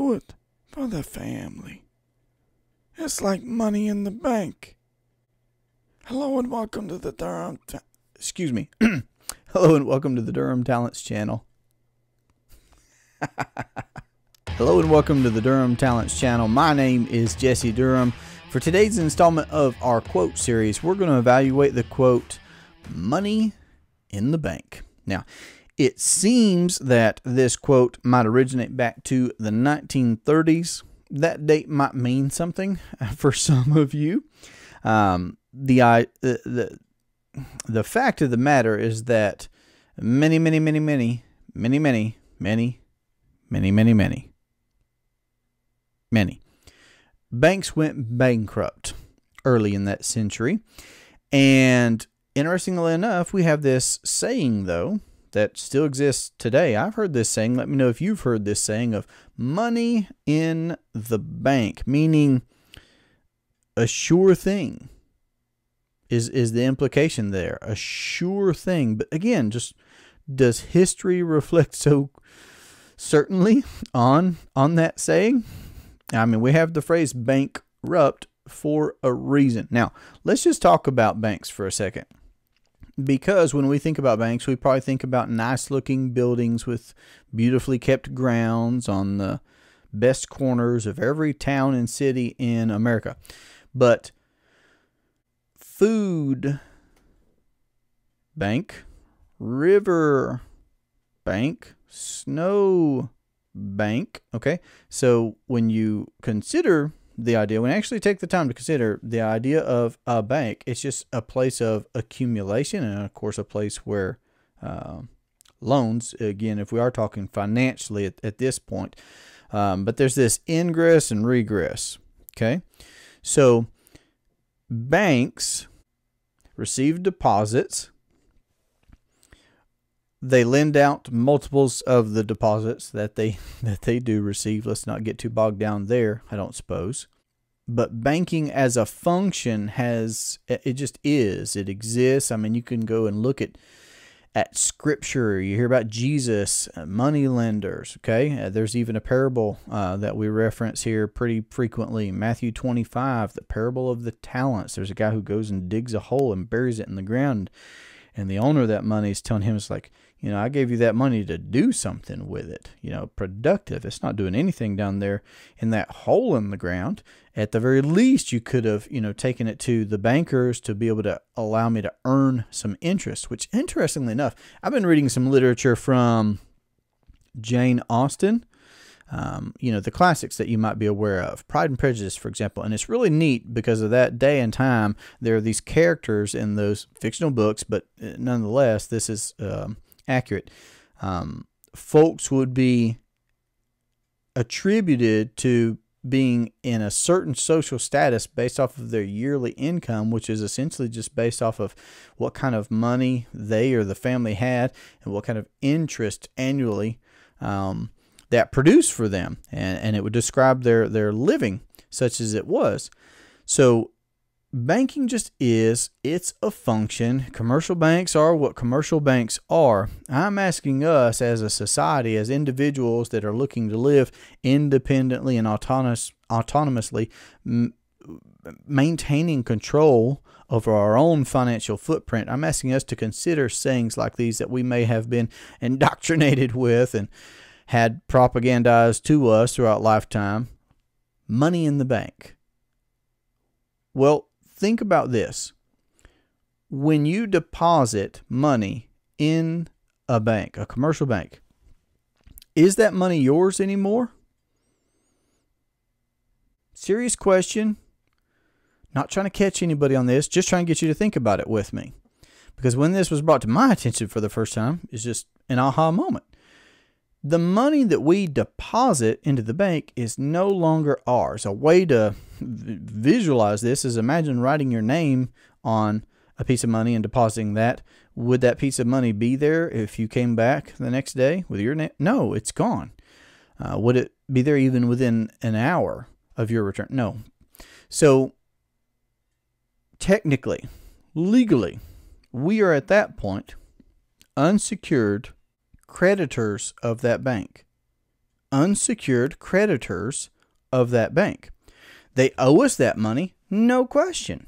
do it for the family. It's like money in the bank. Hello and welcome to the Durham... Excuse me. Hello and welcome to the Durham Talents channel. Hello and welcome to the Durham Talents channel. My name is Jesse Durham. For today's installment of our quote series, we're going to evaluate the quote, money in the bank. Now, it seems that this quote might originate back to the 1930s. That date might mean something for some of you. The fact of the matter is that many banks went bankrupt early in that century. And interestingly enough, we have this saying, though, that still exists today. I've heard this saying. Let me know if you've heard this saying of money in the bank, meaning a sure thing is the implication there. A sure thing. But again, just does history reflect so certainly on that saying? I mean, we have the phrase bankrupt for a reason. Now, let's just talk about banks for a second. Because when we think about banks, we probably think about nice-looking buildings with beautifully kept grounds on the best corners of every town and city in America. But food bank, river bank, snow bank, okay? So when you consider the idea, when you actually take the time to consider the idea of a bank, it's just a place of accumulation and, of course, a place where loans, again, if we are talking financially at this point, but there's this ingress and regress, okay? So banks receive deposits. They lend out multiples of the deposits that they do receive. Let's not get too bogged down there, I don't suppose. But banking as a function it just is. It exists. I mean, you can go and look at Scripture. You hear about Jesus, money lenders, okay? There's even a parable that we reference here pretty frequently. Matthew 25, the parable of the talents. There's a guy who goes and digs a hole and buries it in the ground. And the owner of that money is telling him, it's like, I gave you that money to do something with it, productive. It's not doing anything down there in that hole in the ground. At the very least, you could have, taken it to the bankers to be able to allow me to earn some interest, which, interestingly enough, I've been reading some literature from Jane Austen, the classics that you might be aware of, Pride and Prejudice, for example. And it's really neat because of that day and time. There are these characters in those fictional books, but nonetheless, this is accurate. Folks would be attributed to being in a certain social status based off of their yearly income, which is essentially just based off of what kind of money they or the family had and what kind of interest annually that produced for them. And it would describe their living such as it was. So banking just is. It's a function. Commercial banks are what commercial banks are. I'm asking us as a society, as individuals that are looking to live independently and autonomously, maintaining control over our own financial footprint. I'm asking us to consider sayings like these that we may have been indoctrinated with and had propagandized to us throughout lifetime. Money in the bank. Well, think about this. When you deposit money in a bank, a commercial bank, is that money yours anymore? Serious question. Not trying to catch anybody on this, just trying to get you to think about it with me. Because when this was brought to my attention for the first time, it's just an aha moment. The money that we deposit into the bank is no longer ours. A way to visualize this is imagine writing your name on a piece of money and depositing that. Would that piece of money be there if you came back the next day with your name? No, it's gone. Would it be there even within an hour of your return? No. So technically, legally, we are at that point unsecured creditors of that bank. unsecured creditors of that bank. They owe us that money, no question.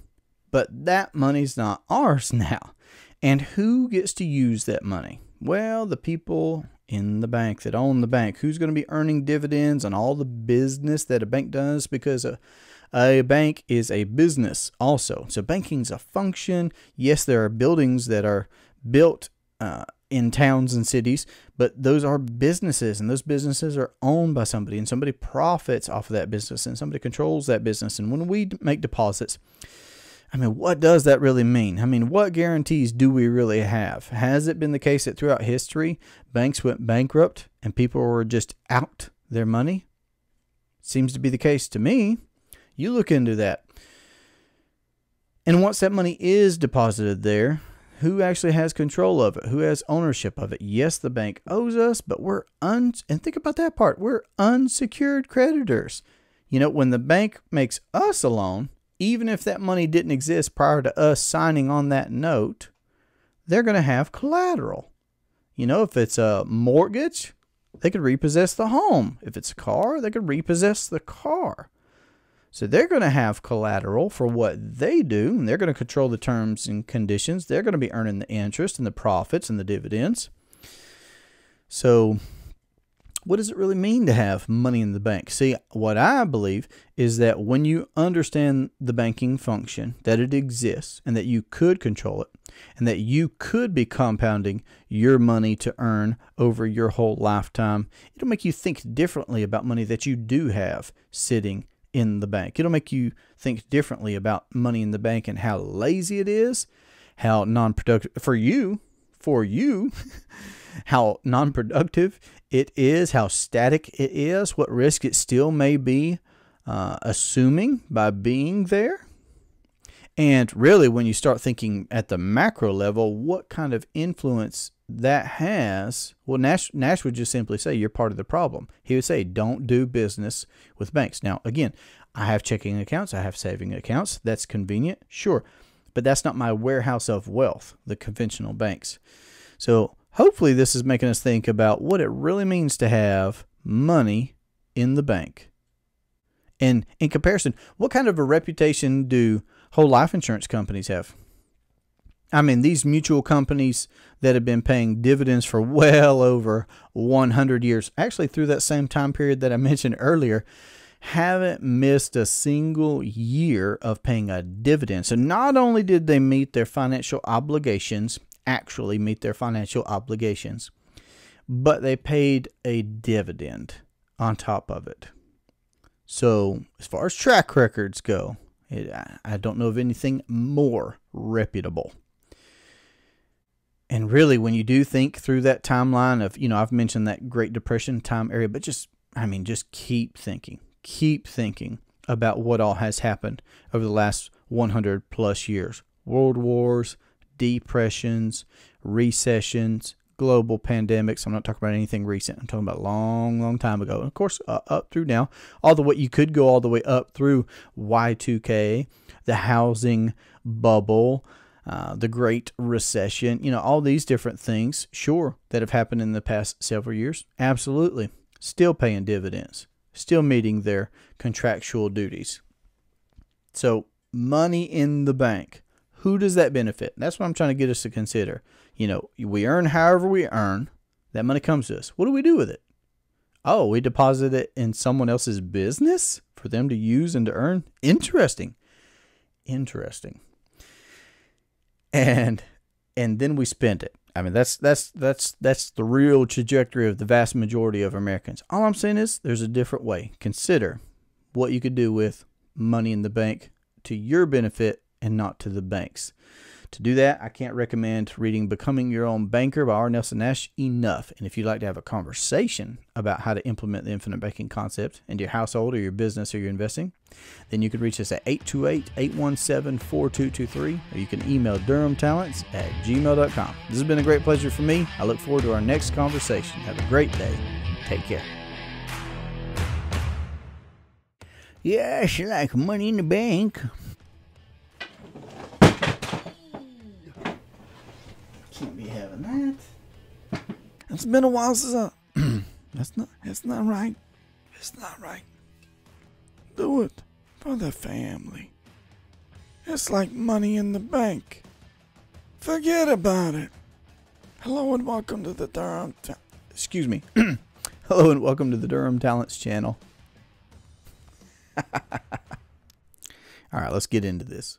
But that money's not ours now. And who gets to use that money? Well, the people in the bank that own the bank. Who's going to be earning dividends on all the business that a bank does? Because a bank is a business also. So banking's a function. Yes, there are buildings that are built in towns and cities, but those are businesses, and those businesses are owned by somebody, and somebody profits off of that business, and somebody controls that business. And when we make deposits, I mean, what does that really mean? I mean, what guarantees do we really have? Has it been the case that throughout history, banks went bankrupt and people were just out their money? Seems to be the case to me. You look into that. And once that money is deposited there, who actually has control of it? Who has ownership of it? Yes, the bank owes us, but and think about that part. We're unsecured creditors. You know, when the bank makes us a loan, even if that money didn't exist prior to us signing on that note, they're going to have collateral. You know, if it's a mortgage, they could repossess the home. If it's a car, they could repossess the car. So they're going to have collateral for what they do, and they're going to control the terms and conditions. They're going to be earning the interest and the profits and the dividends. So what does it really mean to have money in the bank? See, what I believe is that when you understand the banking function, that it exists and that you could control it and that you could be compounding your money to earn over your whole lifetime, it'll make you think differently about money that you do have sitting in the bank. It'll make you think differently about money in the bank and how lazy it is, how non-productive for you, how non-productive it is, how static it is, what risk it still may be assuming by being there. And really, when you start thinking at the macro level, what kind of influence that has, well, Nash would just simply say, you're part of the problem. He would say, don't do business with banks. Now, again, I have checking accounts. I have saving accounts. That's convenient, sure. But that's not my warehouse of wealth, the conventional banks. So hopefully this is making us think about what it really means to have money in the bank. And in comparison, what kind of a reputation do whole life insurance companies have? I mean, these mutual companies that have been paying dividends for well over 100 years, actually through that same time period that I mentioned earlier, haven't missed a single year of paying a dividend. So not only did they meet their financial obligations, actually meet their financial obligations, but they paid a dividend on top of it. So as far as track records go, I don't know of anything more reputable. And really, when you do think through that timeline of, I've mentioned that Great Depression time area, but just keep thinking about what all has happened over the last 100 plus years. World wars, depressions, recessions, global pandemics. I'm not talking about anything recent. I'm talking about a long, long time ago. And of course, up through now, you could go all the way up through Y2K, the housing bubble, the Great Recession, all these different things, sure, that have happened in the past several years. Absolutely. Still paying dividends, still meeting their contractual duties. So money in the bank, who does that benefit? That's what I'm trying to get us to consider. We earn however we earn. That money comes to us. What do we do with it? Oh, we deposit it in someone else's business for them to use and to earn? Interesting. And then we spend it. I mean, that's the real trajectory of the vast majority of Americans. All I'm saying is there's a different way. Consider what you could do with money in the bank to your benefit and not to the bank's. To do that, I can't recommend reading Becoming Your Own Banker by R. Nelson Nash enough. And if you'd like to have a conversation about how to implement the infinite banking concept into your household or your business or your investing, then you can reach us at 828-817-4223, or you can email durhamtalents@gmail.com. This has been a great pleasure for me. I look forward to our next conversation. Have a great day. Take care. Yes, like money in the bank. Can't be having that. It's been a while since I It's not right. It's not right. Do it for the family. It's like money in the bank. Forget about it. Hello and welcome to the Durham. Excuse me. Hello and welcome to the Durham Talents channel. All right, let's get into this.